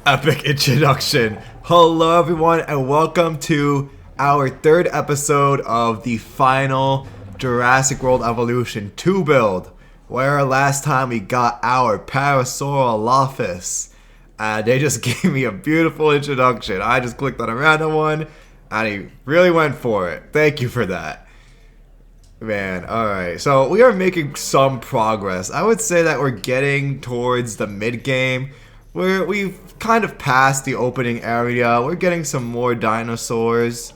Epic introduction. Hello everyone and welcome to our third episode of the final Jurassic World Evolution 2 build, where last time we got our Parasaurolophus and they just gave me a beautiful introduction. I just clicked on a random one and he really went for it. Thank you for that. Man, alright, so we are making some progress. I would say that we're getting towards the mid-game where we've kind of passed the opening area. We're getting some more dinosaurs.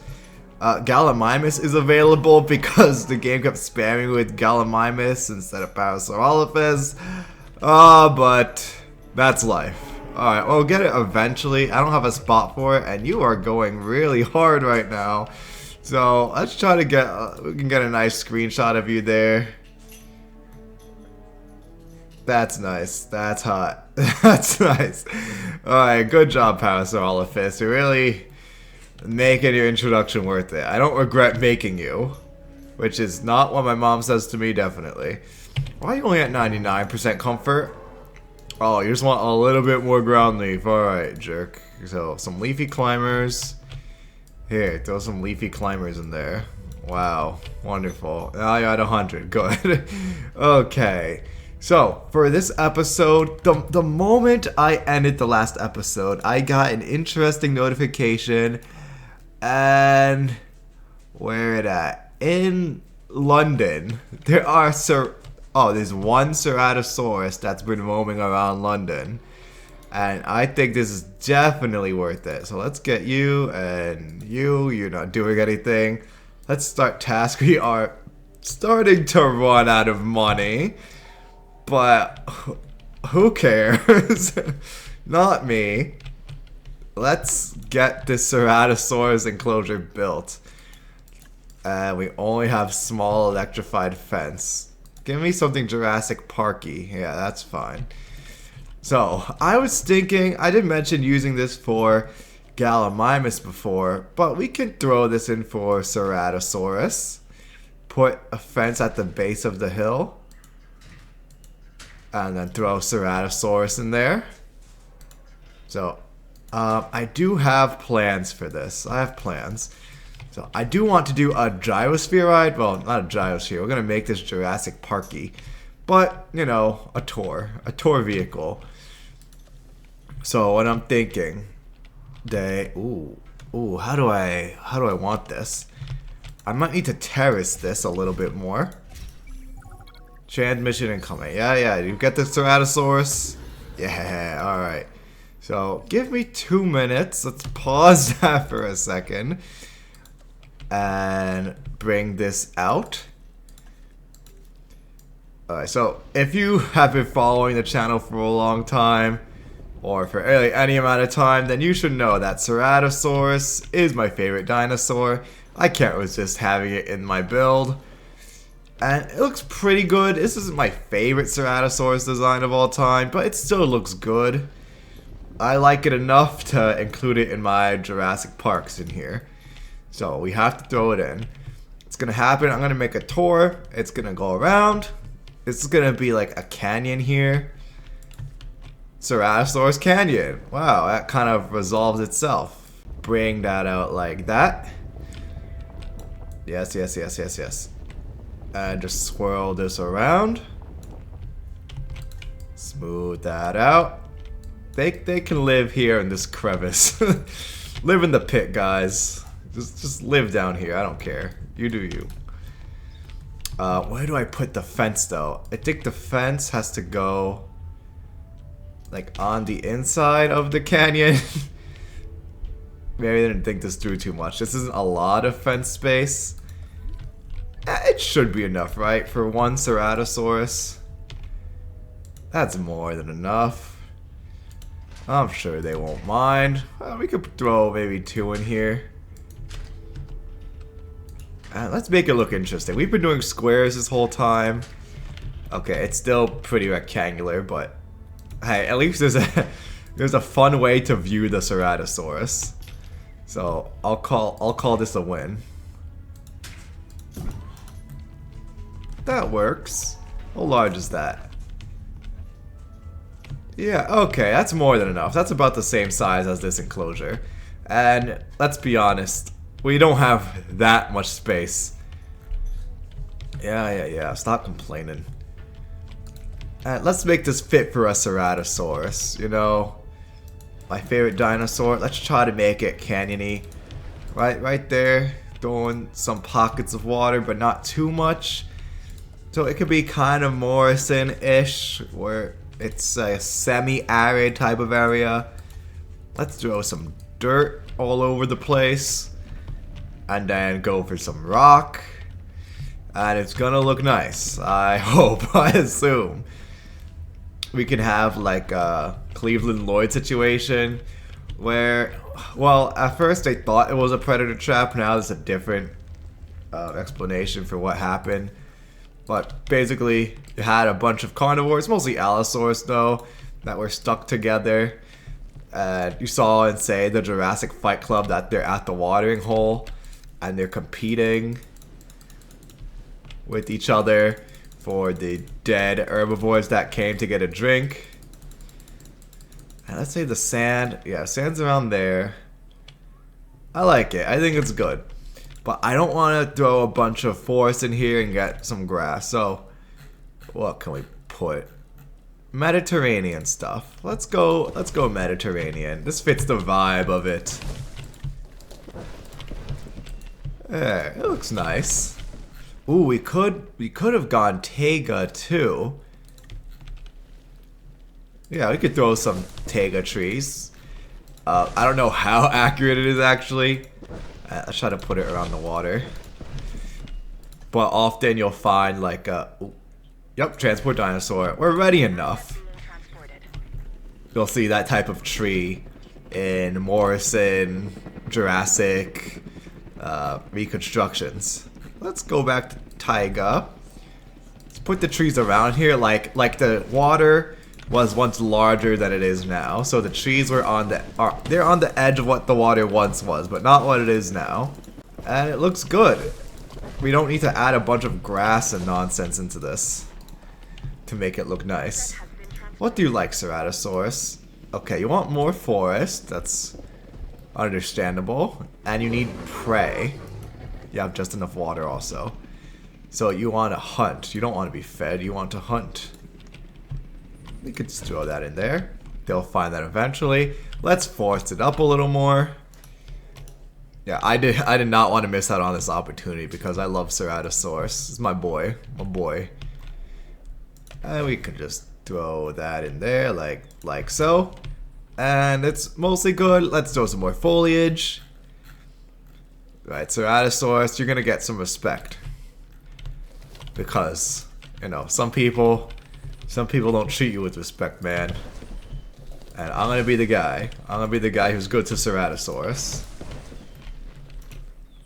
Gallimimus is available because the game kept spamming with Gallimimus instead of Parasaurolophus. But that's life. Alright, we'll get it eventually. I don't have a spot for it, and you are going really hard right now. So let's try to get, we can get a nice screenshot of you there. That's nice. That's hot. That's nice. Alright, good job, Parasaurolophus. You're really making your introduction worth it. I don't regret making you. Which is not what my mom says to me, definitely. Why are you only at 99% comfort? Oh, you just want a little bit more ground leaf. Alright, jerk. So, some leafy climbers. Here, throw some leafy climbers in there. Wow. Wonderful. Now you're at 100. Good. Okay. So, for this episode, the moment I ended the last episode, I got an interesting notification, and where it at? In London, there's one Ceratosaurus that's been roaming around London, and I think this is definitely worth it. So let's get you, and you're not doing anything. Let's start task. We are starting to run out of money. But who cares? Not me. Let's get this Ceratosaurus enclosure built. And we only have small electrified fence. Give me something Jurassic Parky. Yeah, that's fine. So, I was thinking, I did mention using this for Gallimimus before, but we can throw this in for Ceratosaurus. Put a fence at the base of the hill. And then throw Ceratosaurus in there. So, I do have plans for this. I have plans. So, I do want to do a gyrosphere ride. Well, not a gyrosphere. We're going to make this Jurassic Parky. But, you know, a tour. A tour vehicle. So, what I'm thinking... Ooh, how do I want this? I might need to terrace this a little bit more. Transmission incoming. Yeah, you get the Ceratosaurus? Yeah, alright. So, give me 2 minutes. Let's pause that for a second. And bring this out. Alright, so if you have been following the channel for a long time, or for any amount of time, then you should know that Ceratosaurus is my favorite dinosaur. I can't resist having it in my build. And it looks pretty good. This isn't my favorite Ceratosaurus design of all time, but it still looks good. I like it enough to include it in my Jurassic Parks in here. So we have to throw it in. It's gonna happen. I'm gonna make a tour. It's gonna go around. It's gonna be like a canyon here. Ceratosaurus Canyon. Wow, that kind of resolves itself. Bring that out like that. Yes. And just swirl this around. Smooth that out. They can live here in this crevice. Live in the pit, guys. Just live down here. I don't care. You do you. Where do I put the fence, though? I think the fence has to go like on the inside of the canyon. Maybe I didn't think this through too much. This isn't a lot of fence space. It should be enough, right? For one Ceratosaurus. That's more than enough. I'm sure they won't mind. We could throw maybe 2 in here. Let's make it look interesting. We've been doing squares this whole time. Okay, it's still pretty rectangular, but hey, at least there's a fun way to view the Ceratosaurus. So I'll call this a win. That works. How large is that? Yeah, okay, that's more than enough. That's about the same size as this enclosure. And let's be honest, we don't have that much space. Yeah. Stop complaining. Let's make this fit for a Ceratosaurus, you know? My favorite dinosaur. Let's try to make it canyony. Right there. Throwing some pockets of water, but not too much. So it could be kind of Morrison-ish, where it's a semi-arid type of area. Let's throw some dirt all over the place. And then go for some rock. And it's gonna look nice. I hope, I assume. We can have like a Cleveland Lloyd situation where, well, at first they thought it was a predator trap. Now there's a different explanation for what happened. But basically, you had a bunch of carnivores, mostly Allosaurus though, that were stuck together. And you saw in, say, the Jurassic Fight Club that they're at the watering hole and they're competing with each other for the dead herbivores that came to get a drink. And let's say the sand. Yeah, sand's around there. I like it. I think it's good. But I don't want to throw a bunch of forest in here and get some grass. So, what can we put? Mediterranean stuff. Let's go Mediterranean. This fits the vibe of it. There, it looks nice. Ooh, we could have gone Taiga too. Yeah, we could throw some Taiga trees. I don't know how accurate it is actually. Let's try to put it around the water. But often you'll find like yep, transport dinosaur. We're ready enough. You'll see that type of tree in Morrison, Jurassic, reconstructions. Let's go back to Taiga. Let's put the trees around here like the water was once larger than it is now. So the trees were they're on the edge of what the water once was, but not what it is now. And it looks good. We don't need to add a bunch of grass and nonsense into this to make it look nice. What do you like, Ceratosaurus? Okay, you want more forest. That's understandable. And you need prey. You have just enough water also. So you want to hunt. You don't want to be fed. You want to hunt. We could just throw that in there. They'll find that eventually. Let's force it up a little more. Yeah, I did not want to miss out on this opportunity because I love Ceratosaurus. It's my boy. My boy. And we could just throw that in there like so. And it's mostly good. Let's throw some more foliage. Right, Ceratosaurus, you're gonna get some respect. Because, you know, some people don't treat you with respect, man. And I'm gonna be the guy. I'm gonna be the guy who's good to Ceratosaurus.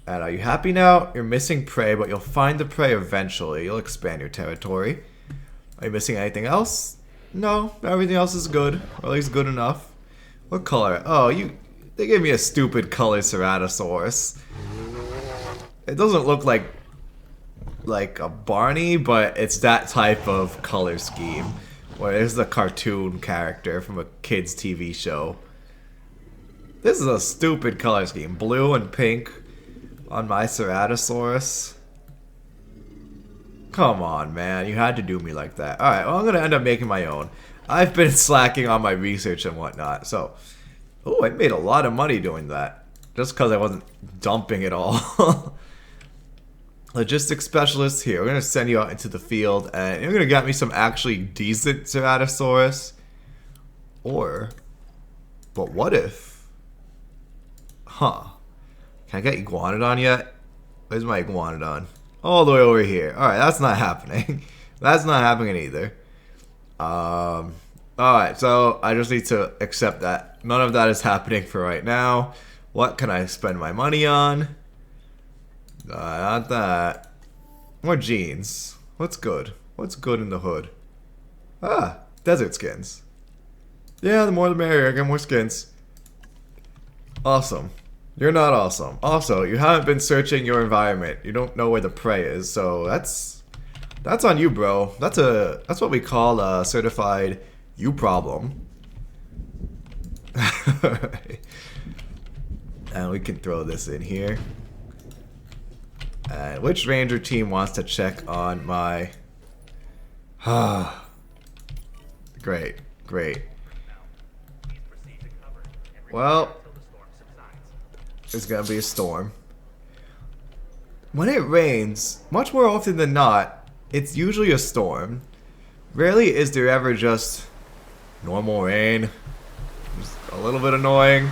And are you happy now? You're missing prey, but you'll find the prey eventually. You'll expand your territory. Are you missing anything else? No, everything else is good. Or at least good enough. What color? Oh, they gave me a stupid color Ceratosaurus. It doesn't look like a Barney, but it's that type of color scheme. Where there's the cartoon character from a kid's TV show. This is a stupid color scheme. Blue and pink on my Ceratosaurus. Come on, man. You had to do me like that. Alright, well, I'm going to end up making my own. I've been slacking on my research and whatnot. So, oh, I made a lot of money doing that. Just because I wasn't dumping it all. Logistics specialist here. We're going to send you out into the field. And you're going to get me some actually decent Ceratosaurus. But what if? Huh. Can I get Iguanodon yet? Where's my Iguanodon? All the way over here. Alright, that's not happening. That's not happening either. Alright, so I just need to accept that none of that is happening for right now. What can I spend my money on? Not that. More jeans. What's good? What's good in the hood? Ah, desert skins. Yeah, the more the merrier. I get more skins. Awesome. You're not awesome. Also, you haven't been searching your environment. You don't know where the prey is, so that's on you, bro. That's what we call a certified You problem. And we can throw this in here. And which ranger team wants to check on my... Great, great. Well, there's gonna be a storm. When it rains, much more often than not, it's usually a storm. Rarely is there ever just normal rain. Just a little bit annoying.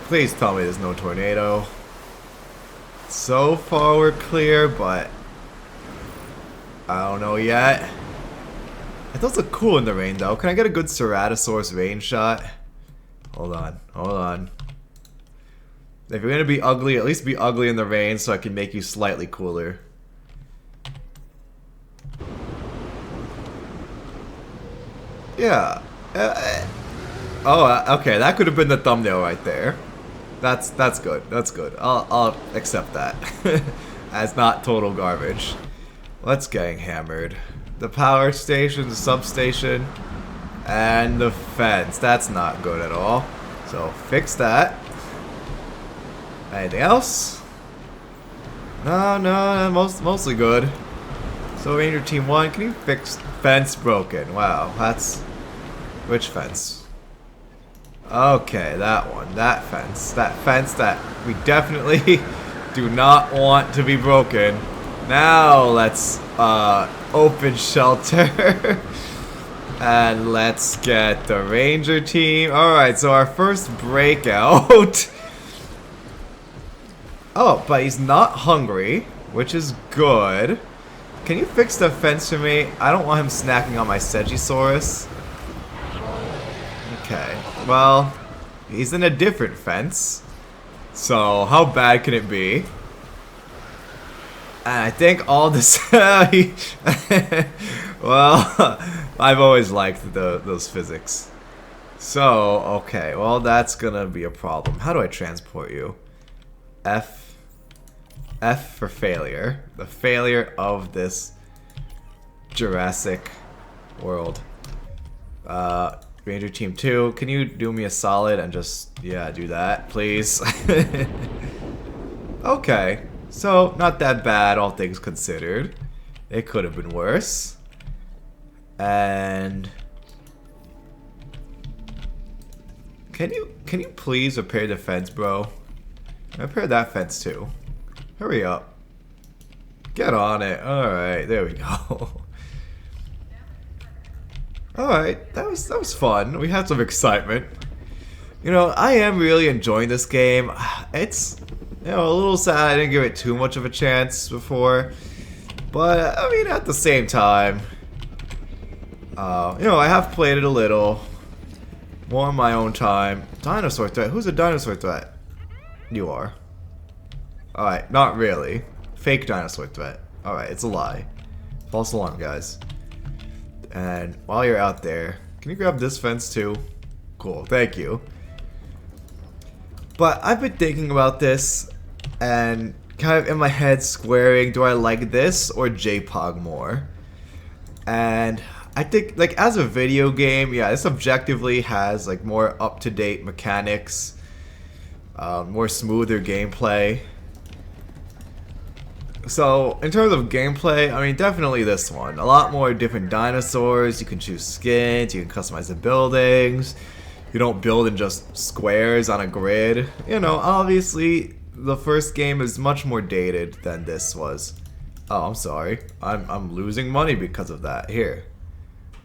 Please tell me there's no tornado. So far we're clear, but I don't know yet. It does look cool in the rain though. Can I get a good Ceratosaurus rain shot? Hold on, hold on. If you're gonna be ugly, at least be ugly in the rain so I can make you slightly cooler. Yeah. Okay, that could have been the thumbnail right there. That's good. That's good. I'll accept that as not total garbage. What's getting hammered? The power station, the substation, and the fence. That's not good at all. So fix that. Anything else? No, mostly good. So Ranger Team 1, can you fix fence broken? Wow, that's... Which fence? Okay, that one. That fence. That fence that we definitely do not want to be broken. Now let's open shelter. And let's get the Ranger Team. Alright, so our first breakout. Oh, but he's not hungry, which is good. Can you fix the fence for me? I don't want him snacking on my Ceratosaurus. Okay, well, he's in a different fence. So, how bad can it be? And I think all this... Well, I've always liked those physics. So, okay, well, that's gonna be a problem. How do I transport you? F for failure. The failure of this Jurassic World. Ranger Team 2, can you do me a solid and just, yeah, do that, please? Okay, so not that bad, all things considered. It could have been worse. And... Can you please repair the fence, bro? Repair that fence too. Hurry up. Get on it. Alright, there we go. Alright, that was fun. We had some excitement. You know, I am really enjoying this game. It's, you know, a little sad I didn't give it too much of a chance before. But, I mean, at the same time, you know, I have played it a little. More on my own time. Dinosaur threat? Who's a dinosaur threat? You are. Alright, not really. Fake dinosaur threat. Alright, it's a lie. False alarm, guys. And while you're out there, can you grab this fence too? Cool, thank you. But I've been thinking about this and kind of in my head squaring, do I like this or JPOG more? And I think, like, as a video game, yeah, this objectively has like more up-to-date mechanics, more smoother gameplay. So, in terms of gameplay, I mean, definitely this one. A lot more different dinosaurs, you can choose skins, you can customize the buildings. You don't build in just squares on a grid. You know, obviously, the first game is much more dated than this was. Oh, I'm sorry. I'm losing money because of that. Here.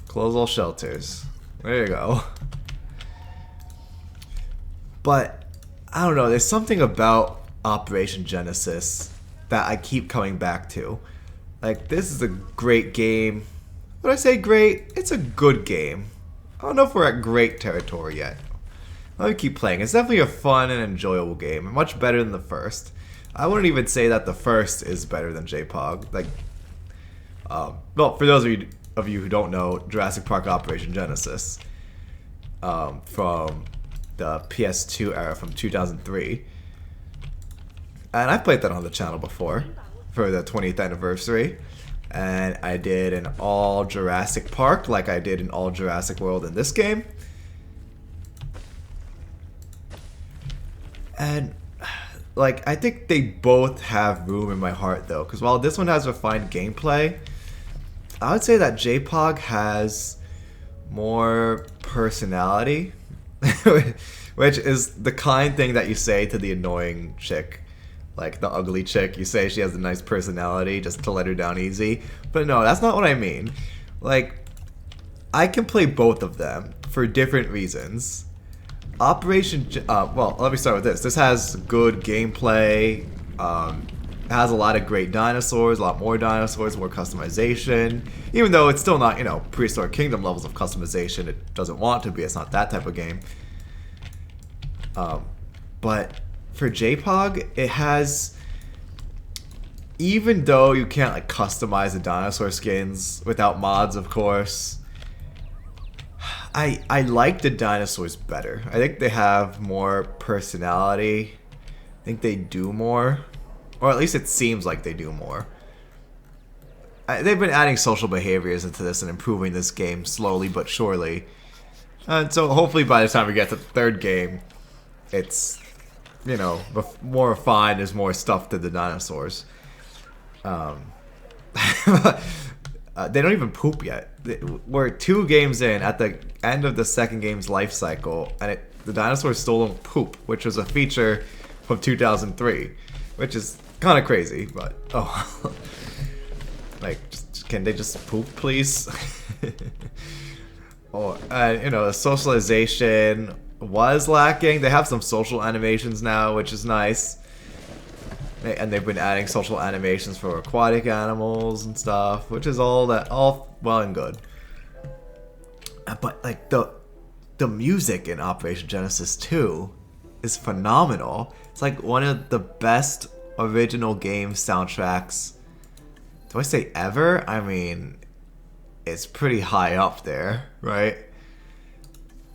Close all shelters. There you go. But, I don't know, there's something about Operation Genesis that I keep coming back to. Like, this is a great game. When I say great, it's a good game. I don't know if we're at great territory yet. Let me keep playing. It's definitely a fun and enjoyable game. Much better than the first. I wouldn't even say that the first is better than JPOG. Like, well, for those of you who don't know, Jurassic Park Operation Genesis, from the PS2 era from 2003. And I played that on the channel before for the 20th anniversary. And I did an all Jurassic Park like I did an all Jurassic World in this game. And like, I think they both have room in my heart though, because while this one has refined gameplay, I would say that J-Pog has more personality, which is the kind thing that you say to the annoying chick. Like the ugly chick, you say she has a nice personality just to let her down easy. But no, that's not what I mean. Like, I can play both of them for different reasons. Well, let me start with this. This has good gameplay. It has a lot of great dinosaurs, a lot more dinosaurs, more customization. Even though it's still not, Prehistoric Kingdom levels of customization. It doesn't want to be. It's not that type of game. But for J-Pog, it has, even though you can't like customize the dinosaur skins without mods, of course, I like the dinosaurs better. I think they have more personality. I think they do more, or at least it seems like they do more. They've been adding social behaviors into this and improving this game slowly but surely. And so hopefully by the time we get to the third game, it's, more refined, there's more stuff to the dinosaurs. They don't even poop yet. We're 2 games in, at the end of the second game's life cycle, and the dinosaurs still don't poop, which was a feature from 2003, which is kind of crazy, but like, can they just poop, please? Or the socialization was lacking. They have some social animations now, which is nice. And they've been adding social animations for aquatic animals and stuff, which is all well and good. But like the music in Operation Genesis 2 is phenomenal. It's like one of the best original game soundtracks. Do I say ever? I mean, it's pretty high up there, right?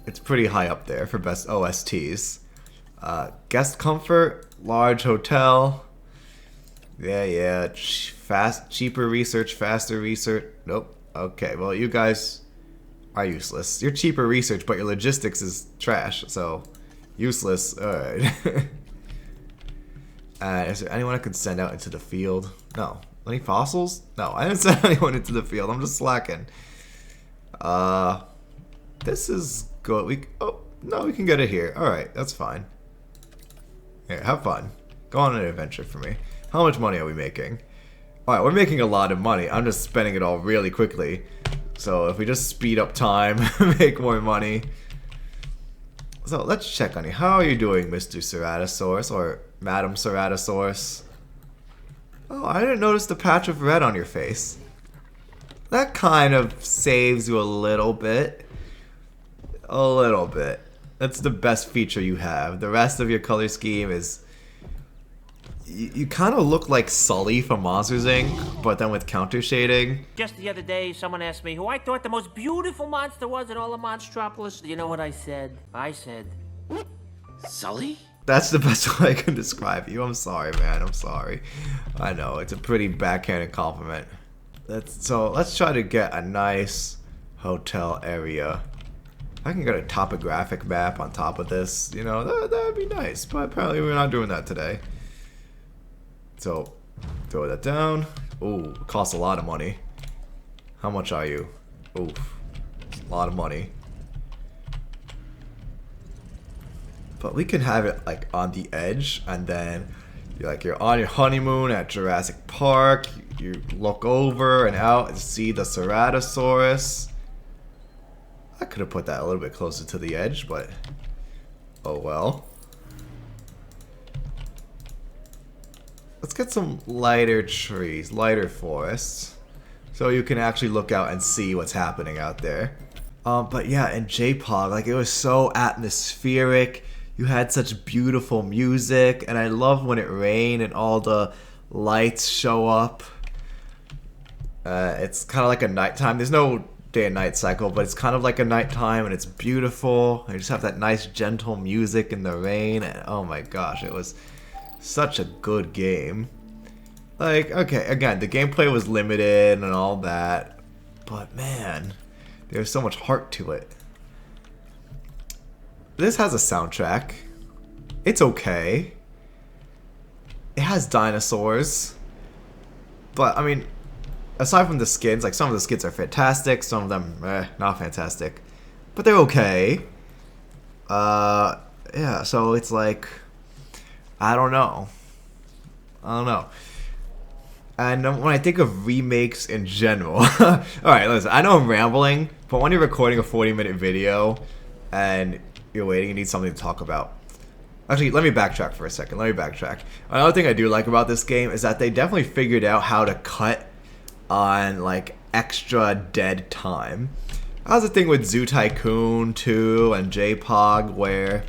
It's pretty high up there for best OSTs. Guest comfort, large hotel. Yeah. Cheaper research, faster research. Nope. Okay, well, you guys are useless. You're cheaper research, but your logistics is trash, so useless. Alright. Is there anyone I could send out into the field? No. Any fossils? No, I didn't send anyone into the field. I'm just slacking. This is good. We can get it here. Alright, that's fine. Here, have fun. Go on an adventure for me. How much money are we making? Alright, we're making a lot of money. I'm just spending it all really quickly. So if we just speed up time, make more money. So let's check on you. How are you doing, Mr. Ceratosaurus, or Madam Ceratosaurus? Oh, I didn't notice the patch of red on your face. That kind of saves you a little bit. A little bit. That's the best feature you have. The rest of your color scheme is... You kind of look like Sully from Monsters Inc., but then with counter shading. Just the other day, someone asked me who I thought the most beautiful monster was in all of Monstropolis. You know what I said? I said... Sully? That's the best way I can describe you. I'm sorry, man. I'm sorry. I know, it's a pretty backhanded compliment. So let's try to get a nice hotel area. If I can get a topographic map on top of this, that would be nice. But apparently we're not doing that today. So, throw that down. Ooh, it costs a lot of money. How much are you? Oof, a lot of money. But we can have it like on the edge, and then you're on your honeymoon at Jurassic Park. You look over and out and see the Ceratosaurus. I could have put that a little bit closer to the edge, but oh well. Let's get some lighter trees, lighter forests, so you can actually look out and see what's happening out there. But yeah, in J-Pog, like, it was so atmospheric. You had such beautiful music, and I love when it rained and all the lights show up. It's kind of like a nighttime. There's no day and night cycle, but it's kind of like a nighttime, and it's beautiful. You just have that nice gentle music in the rain, and oh my gosh, it was such a good game. Like, okay, again, the gameplay was limited and all that, but man, there's so much heart to it. This has a soundtrack. It's okay. It has dinosaurs. But, I mean, aside from the skins, like, some of the skins are fantastic, some of them, not fantastic. But they're okay. Yeah, so it's like, I don't know. And when I think of remakes in general, alright, listen, I know I'm rambling, but when you're recording a 40-minute video and you're waiting, you need something to talk about. Actually, let me backtrack for a second. Another thing I do like about this game is that they definitely figured out how to cut on, like, extra dead time. That was the thing with Zoo Tycoon 2 and J-Pog, where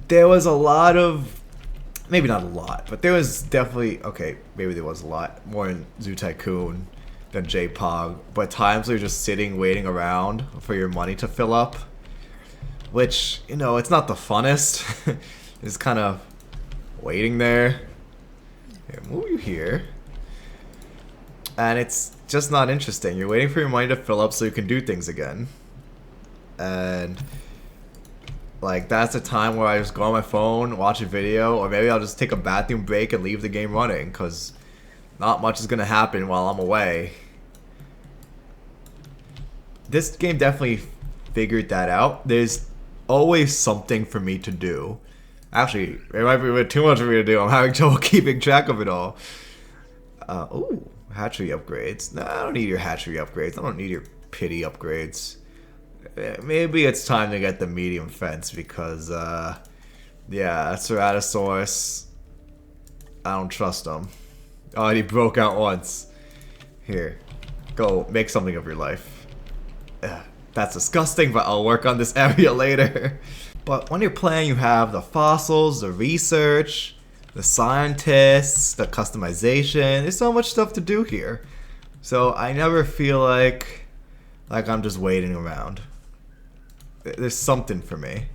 there was a lot of... Maybe not a lot, but there was definitely... Okay, maybe there was a lot more in Zoo Tycoon than J-Pog, but times where you're just sitting, waiting around for your money to fill up. Which, you know, it's not the funnest. It's kind of waiting there. Here, move you here. And it's just not interesting. You're waiting for your money to fill up so you can do things again. And... like, that's a time where I just go on my phone, watch a video, or maybe I'll just take a bathroom break and leave the game running, because not much is going to happen while I'm away. This game definitely figured that out. There's always something for me to do. Actually, it might be a bit too much for me to do. I'm having trouble keeping track of it all. Ooh, hatchery upgrades. No, I don't need your hatchery upgrades. I don't need your pity upgrades. Maybe it's time to get the medium fence because, yeah, Ceratosaurus, I don't trust him. Oh, and he broke out once. Here, go make something of your life. That's disgusting, but I'll work on this area later. But when you're playing, you have the fossils, the research, the scientists, the customization. There's so much stuff to do here. So I never feel like I'm just waiting around. There's something for me.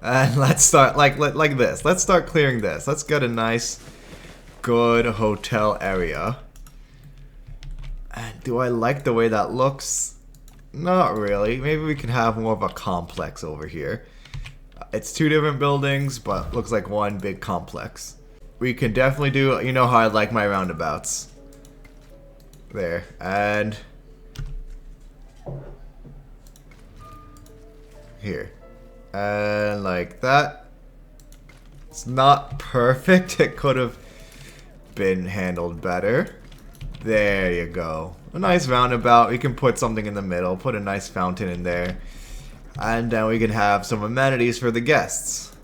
And let's start like this. Let's start clearing this. Let's get a nice, good hotel area. And do I like the way that looks? Not really. Maybe we can have more of a complex over here. It's two different buildings, but looks like one big complex. We can definitely do, you know how I like my roundabouts. There. And... here. And like that. It's not perfect. It could have been handled better. There you go. A nice roundabout. We can put something in the middle. Put a nice fountain in there. And then we can have some amenities for the guests.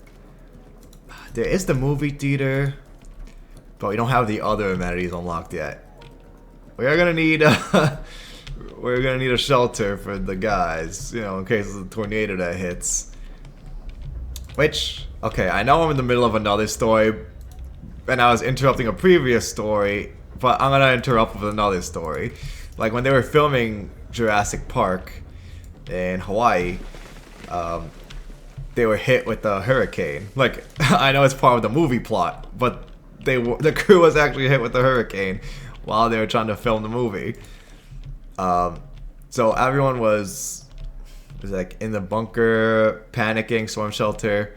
There is the movie theater. But we don't have the other amenities unlocked yet. We are gonna need we're gonna need a shelter for the guys, you know, in case of the tornado that hits. Which, okay, I know I'm in the middle of another story, and I was interrupting a previous story, but I'm gonna interrupt with another story. Like when they were filming Jurassic Park in Hawaii, they were hit with a hurricane. Like, I know it's part of the movie plot, but the crew was actually hit with a hurricane while they were trying to film the movie. So everyone was like in the bunker, panicking, storm shelter.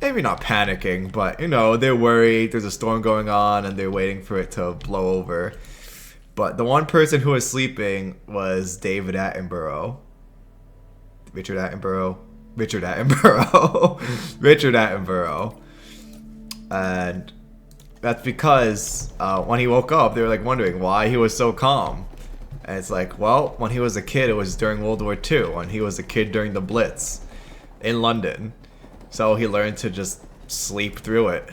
Maybe not panicking, but you know, they're worried. There's a storm going on and they're waiting for it to blow over. But the one person who was sleeping was David Attenborough. Richard Attenborough. And that's because when he woke up, they were like wondering why he was so calm. And it's like, well, when he was a kid, it was during World War II. When he was a kid during the Blitz in London. So he learned to just sleep through it.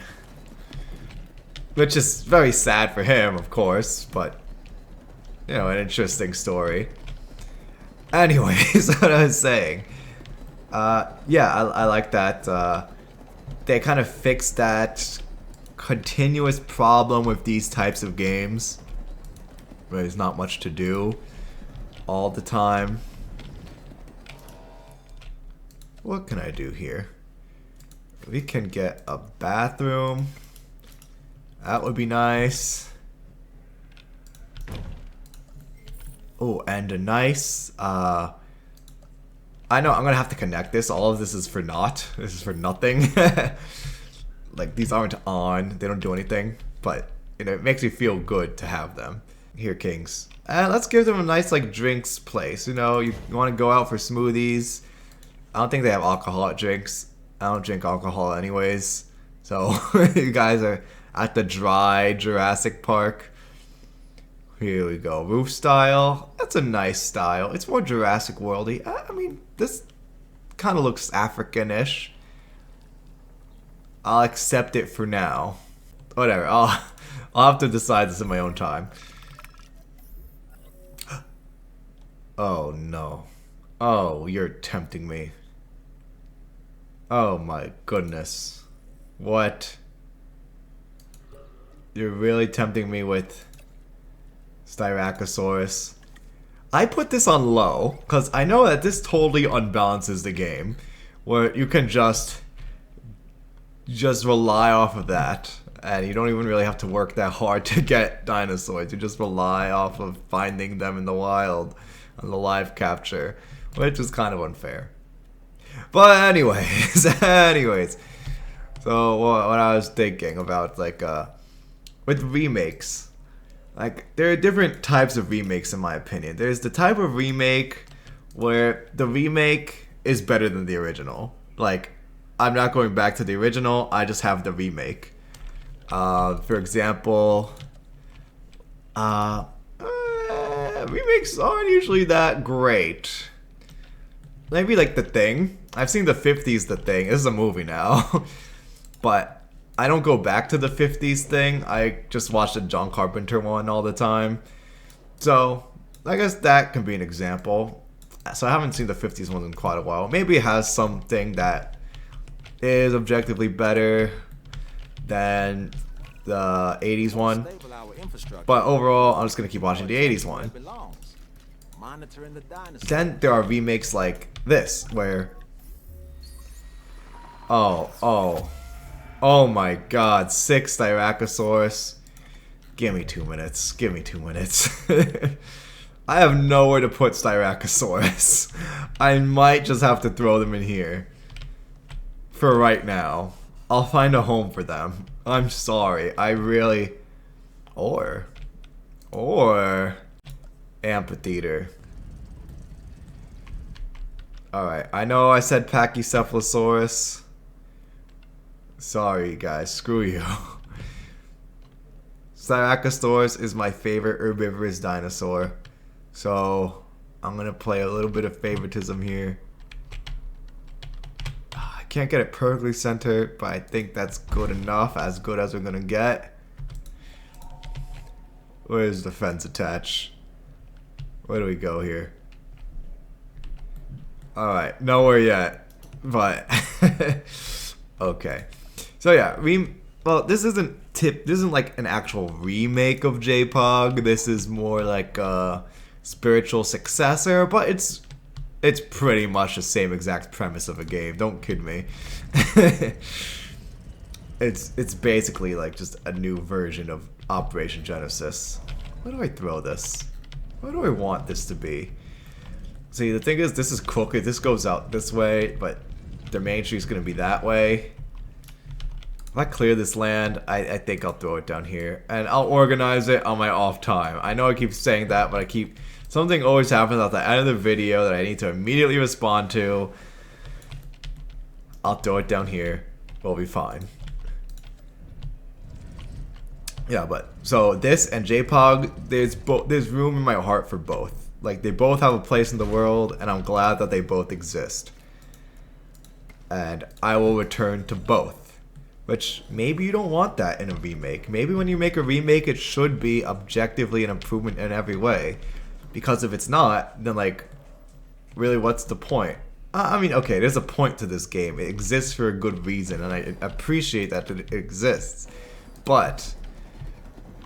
Which is very sad for him, of course, but, you know, an interesting story. Anyways, what I was saying. Yeah, I like that. They kind of fixed that continuous problem with these types of games. Where there's not much to do all the time. What can I do here? We can get a bathroom. That would be nice. Oh, and a nice, I know I'm gonna have to connect this. All of this is for naught. This is for nothing. Like, these aren't on. They don't do anything. But, you know, it makes me feel good to have them. Here, kings. Let's give them a nice, like, drinks place. You know, you want to go out for smoothies. I don't think they have alcoholic drinks. I don't drink alcohol anyways. So, you guys are at the dry Jurassic Park. Here we go. Roof style. That's a nice style. It's more Jurassic Worldy. I mean, this kind of looks African-ish. I'll accept it for now. Whatever. I'll have to decide this in my own time. Oh no. Oh, you're tempting me. Oh my goodness. What? You're really tempting me with Styracosaurus. I put this on low because I know that this totally unbalances the game, where you can just rely off of that, and you don't even really have to work that hard to get dinosaurs. You just rely off of finding them in the wild on the live capture, which is kind of unfair. But anyways, so what I was thinking about, like, with remakes, like, there are different types of remakes in my opinion. There's the type of remake where the remake is better than the original. Like, I'm not going back to the original, I just have the remake. For example, remakes aren't usually that great. Maybe like The Thing. I've seen the 50s The Thing. This is a movie now. But I don't go back to the 50s Thing. I just watch the John Carpenter one all the time. So, I guess that can be an example. So I haven't seen the 50s one in quite a while. Maybe it has something that is objectively better than the 80s one. But overall, I'm just going to keep watching the 80s one. Then there are remakes like this, where... Oh my god, 6 Styracosaurus. Give me 2 minutes. Give me 2 minutes. I have nowhere to put Styracosaurus. I might just have to throw them in here. For right now. I'll find a home for them. I'm sorry. I really... Or... Amphitheater. Alright, I know I said Pachycephalosaurus. Sorry, guys. Screw you. Styracosaurus is my favorite herbivorous dinosaur. So, I'm gonna play a little bit of favoritism here. I can't get it perfectly centered, but I think that's good enough. As good as we're gonna get. Where's the fence attached? Where do we go here? Alright, nowhere yet. But, okay. So yeah, well, this isn't like an actual remake of J-Pog. This is more like a spiritual successor, but it's pretty much the same exact premise of a game. Don't kid me. It's basically like just a new version of Operation Genesis. Where do I throw this? What do I want this to be? See, the thing is, this is crooked. This goes out this way, but the main street's gonna be that way. If I clear this land, I think I'll throw it down here. And I'll organize it on my off time. I know I keep saying that, but something always happens at the end of the video that I need to immediately respond to. I'll throw it down here. We'll be fine. Yeah, but so this and J-Pog, there's room in my heart for both. Like, they both have a place in the world, and I'm glad that they both exist. And I will return to both. Which, maybe you don't want that in a remake. Maybe when you make a remake, it should be objectively an improvement in every way. Because if it's not, then, like, really, what's the point? I mean, okay, there's a point to this game. It exists for a good reason, and I appreciate that it exists. But,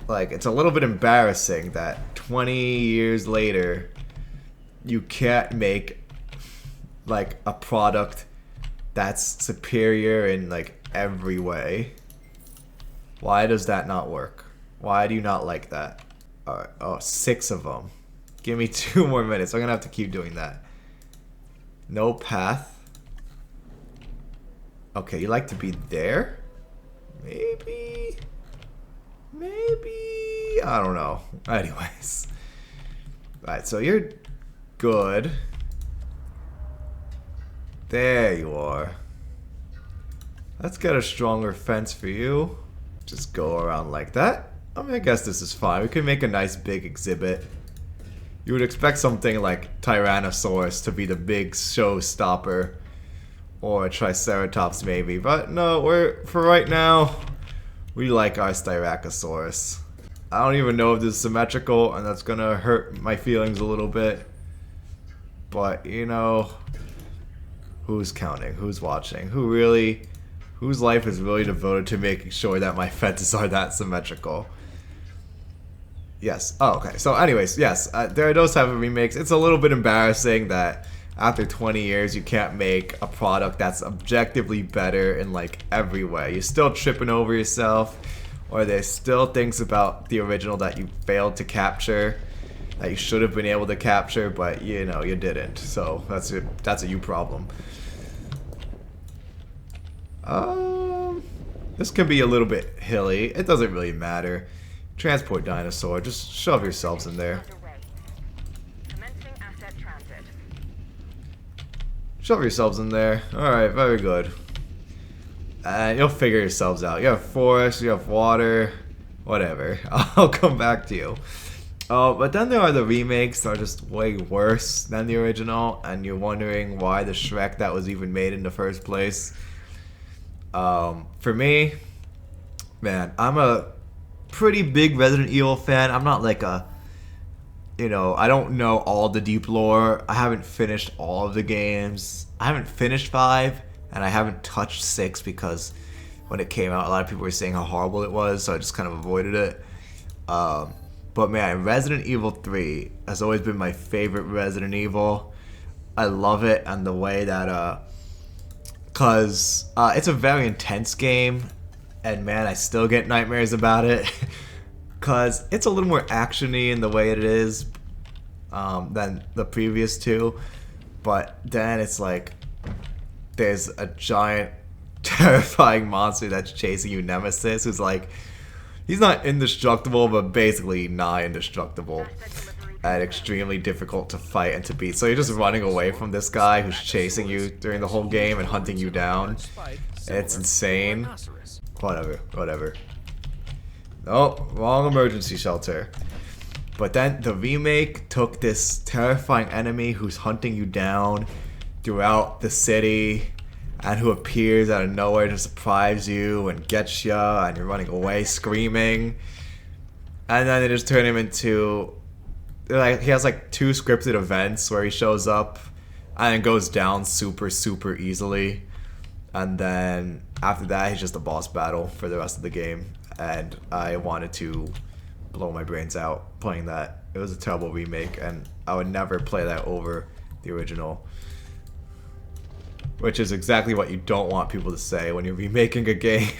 like, it's a little bit embarrassing that 20 years later, you can't make, like, a product that's superior in, like, every way. Why does that not work? Why do you not like that? Alright, oh, 6 of them. Give me 2 more minutes. I'm gonna have to keep doing that. No path. Okay, you like to be there? Maybe. Maybe. I don't know. Anyways. Alright, so you're good. There you are. Let's get a stronger fence for you. Just go around like that. I mean, I guess this is fine. We can make a nice big exhibit. You would expect something like Tyrannosaurus to be the big showstopper. Or a Triceratops maybe. But no, for right now, we like our Styracosaurus. I don't even know if this is symmetrical, and that's gonna hurt my feelings a little bit. But, you know, who's counting? Who's watching? Whose life is really devoted to making sure that my fences are that symmetrical? Yes. Oh, okay. So anyways, yes, there are those type of remakes. It's a little bit embarrassing that after 20 years you can't make a product that's objectively better in like every way. You're still tripping over yourself, or there's still things about the original that you failed to capture that you should have been able to capture, but you know, you didn't. So that's a you problem. This can be a little bit hilly. It doesn't really matter. Transport dinosaur. Just shove yourselves in there. Shove yourselves in there. Alright, very good. And you'll figure yourselves out. You have forest, you have water, whatever. I'll come back to you. But then there are the remakes that are just way worse than the original, and you're wondering why the Shrek that was even made in the first place. For me, man, I'm a pretty big Resident Evil fan. I'm not like a, you know, I don't know all the deep lore. I haven't finished all of the games. I haven't finished 5, and I haven't touched 6 because when it came out, a lot of people were saying how horrible it was, so I just kind of avoided it. But man, Resident Evil 3 has always been my favorite Resident Evil. I love it, and the way that, cause it's a very intense game, and man, I still get nightmares about it. Cause it's a little more actiony in the way it is than the previous 2, but then it's like there's a giant, terrifying monster that's chasing you, Nemesis, who's like, he's not indestructible, but basically nigh indestructible. And extremely difficult to fight and to beat. So you're just running away from this guy who's chasing you during the whole game and hunting you down. It's insane. Whatever. Oh, wrong emergency shelter. But then the remake took this terrifying enemy who's hunting you down throughout the city and who appears out of nowhere to surprise you and gets you, and you're running away screaming. And then they just turn him into, like, he has like 2 scripted events where he shows up and it goes down super easily, and then after that he's just a boss battle for the rest of the game, and I wanted to blow my brains out playing that. It was a terrible remake, and I would never play that over the original, which is exactly what you don't want people to say when you're remaking a game.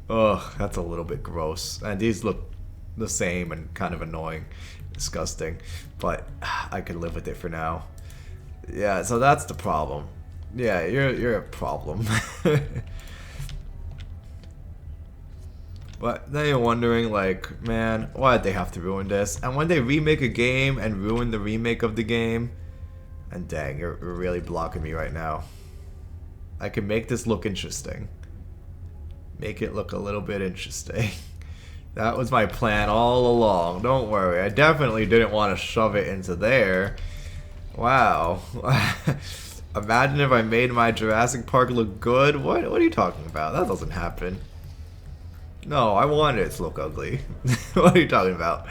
Ugh, that's a little bit gross, and these look the same and kind of annoying, disgusting, but I can live with it for now. Yeah, so that's the problem. Yeah, you're a problem. But then you're wondering, like, man, why did they have to ruin this? And when they remake a game and ruin the remake of the game, and dang, you're really blocking me right now. I can make this look interesting. Make it look a little bit interesting. That was my plan all along. Don't worry. I definitely didn't want to shove it into there. Wow. Imagine if I made my Jurassic Park look good. What are you talking about? That doesn't happen. No, I wanted it to look ugly. What are you talking about?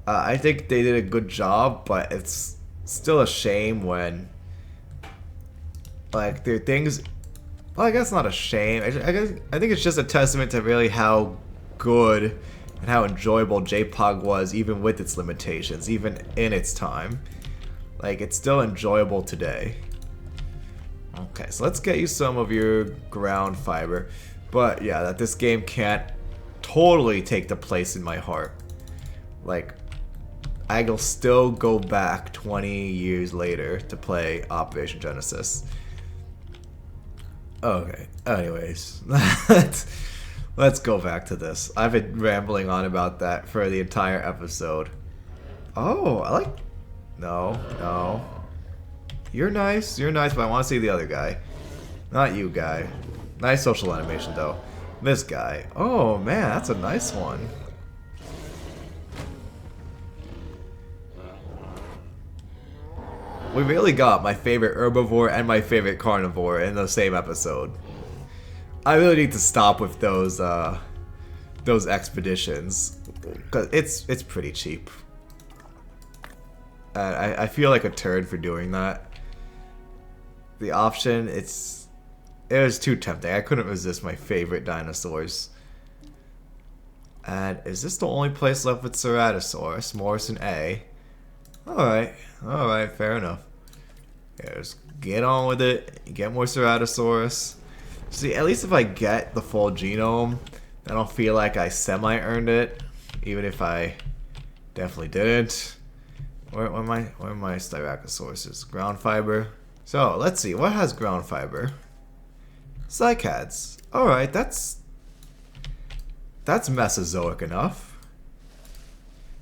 I think they did a good job, but it's still a shame when, like, there are things. Well, I guess not a shame. I think it's just a testament to really how good and how enjoyable J-Pog was, even with its limitations, even in its time. Like, it's still enjoyable today. Okay, so let's get you some of your ground fiber. But yeah, that this game can't totally take the place in my heart. Like, I'll still go back 20 years later to play Operation Genesis. Okay, anyways, let's go back to this. I've been rambling on about that for the entire episode. Oh, I like... No, no. You're nice, but I want to see the other guy. Not you, guy. Nice social animation, though. This guy. Oh, man, that's a nice one. We really got my favorite herbivore and my favorite carnivore in the same episode. I really need to stop with those expeditions, cause it's pretty cheap. I feel like a turd for doing that. The option, it was too tempting. I couldn't resist my favorite dinosaurs. And is this the only place left with Ceratosaurus, Morrison A? Alright, fair enough. Yeah, just get on with it. Get more Ceratosaurus. See, at least if I get the full genome, I don't feel like I semi-earned it, even if I definitely didn't. Where are my Styracosaurus? Ground fiber. So, let's see. What has ground fiber? Cycads. Alright, that's Mesozoic enough.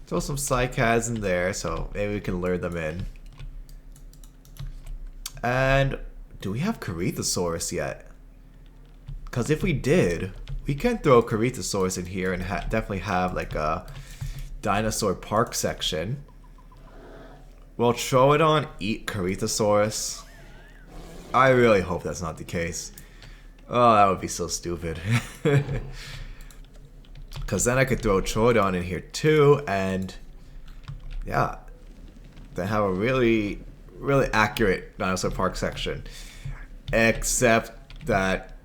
Throw some cycads in there, so maybe we can lure them in. And do we have Ceratosaurus yet? Because if we did, we can throw Ceratosaurus in here and definitely have like a dinosaur park section. Will Troodon eat Ceratosaurus? I really hope that's not the case. Oh, that would be so stupid. Because then I could throw Troodon in here too, and yeah, then have a really, really accurate dinosaur park section. Except that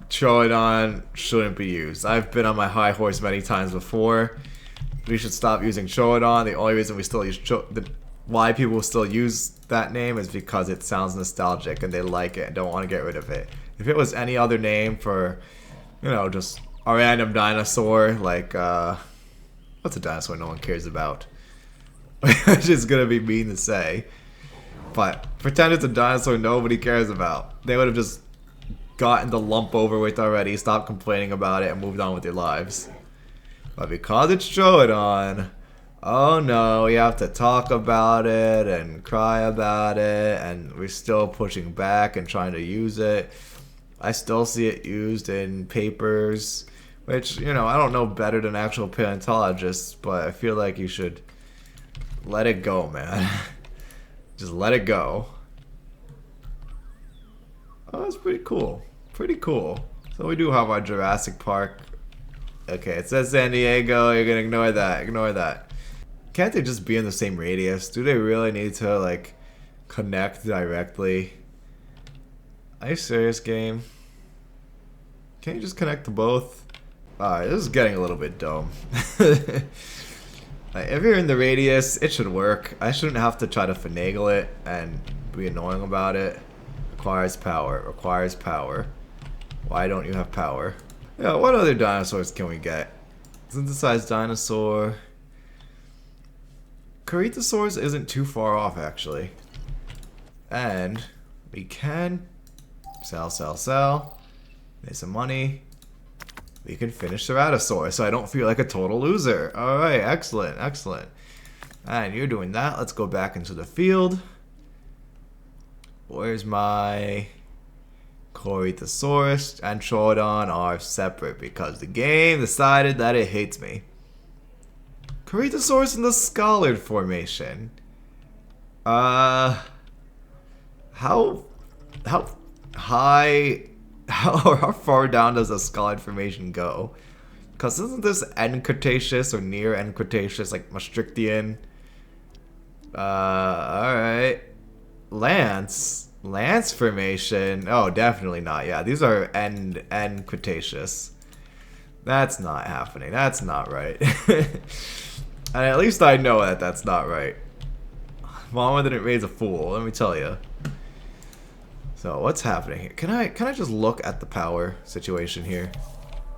Troodon shouldn't be used. I've been on my high horse many times before. We should stop using Troodon. The only reason we still use why people still use that name is because it sounds nostalgic and they like it and don't want to get rid of it. If it was any other name for, you know, just a random dinosaur, like, what's a dinosaur no one cares about? Which is gonna be mean to say. But pretend it's a dinosaur nobody cares about. They would have just gotten the lump over with already, stopped complaining about it, and moved on with their lives. But because it's Troodon, oh no, we have to talk about it and cry about it, and we're still pushing back and trying to use it. I still see it used in papers, which, you know, I don't know better than actual paleontologists, but I feel like you should let it go, man. Just let it go. Oh, that's pretty cool. Pretty cool. So we do have our Jurassic Park. Okay, it says San Diego. You're gonna ignore that. Ignore that. Can't they just be in the same radius? Do they really need to, like, connect directly? Are you serious, game? Can't you just connect to both? Alright, this is getting a little bit dumb. Like, if you're in the radius, it should work. I shouldn't have to try to finagle it and be annoying about it. Requires power. Requires power. Why don't you have power? Yeah, what other dinosaurs can we get? Synthesized dinosaur. Ceratosaurus isn't too far off, actually. And we can sell. Make some money. We can finish Ceratosaurus, so I don't feel like a total loser. Alright, excellent, excellent. And you're doing that. Let's go back into the field. Where's my Ceratosaurus and Troodon are separate because the game decided that it hates me. Ceratosaurus in the Scallard formation. How high, how far down does the Scallard formation go? Because isn't this end Cretaceous or near end Cretaceous, like Maastrichtian? Alright. Lance formation. Oh, definitely not. Yeah, these are end Cretaceous. That's not happening. That's not right. And at least I know that that's not right. Mama didn't raise a fool, let me tell you. So what's happening here? Can I just look at the power situation here?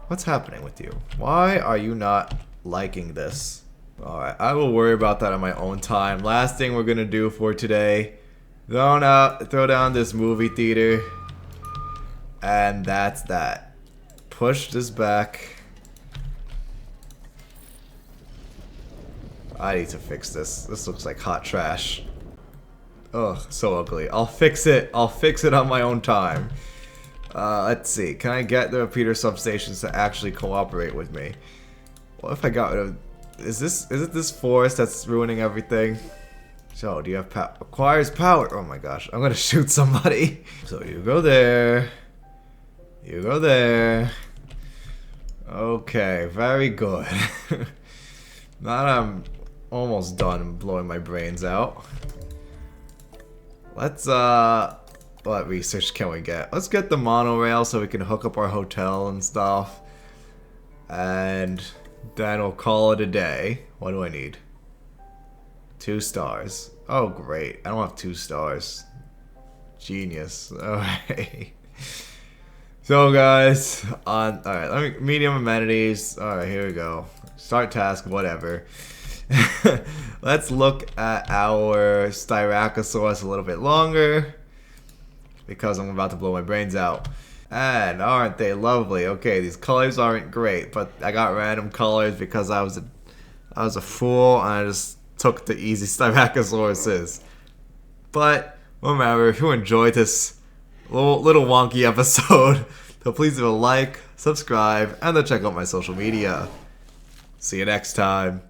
What's happening with you? Why are you not liking this? Alright, I will worry about that on my own time. Last thing we're gonna do for today. Throw down this movie theater. And that's that. Push this back. I need to fix this. This looks like hot trash. Ugh, so ugly. I'll fix it. I'll fix it on my own time. Let's see. Can I get the repeater substations to actually cooperate with me? What if I got rid of... Is it this forest that's ruining everything? So, do you have power? Acquires power. Oh my gosh. I'm gonna shoot somebody. So, you go there. You go there. Okay, very good. Now that I'm almost done blowing my brains out. Let's, what research can we get? Let's get the monorail so we can hook up our hotel and stuff. And then we'll call it a day. What do I need? 2 stars. Oh, great. I don't have 2 stars. Genius. Alright. So, guys, alright, medium amenities. Alright, here we go. Start task, whatever. Let's look at our Styracosaurus a little bit longer. Because I'm about to blow my brains out. And aren't they lovely? Okay, these colors aren't great, but I got random colors because I was a fool and I just took the easy Styracosaurus. But remember, if you enjoyed this little wonky episode, so please leave a like, subscribe, and then check out my social media. See you next time.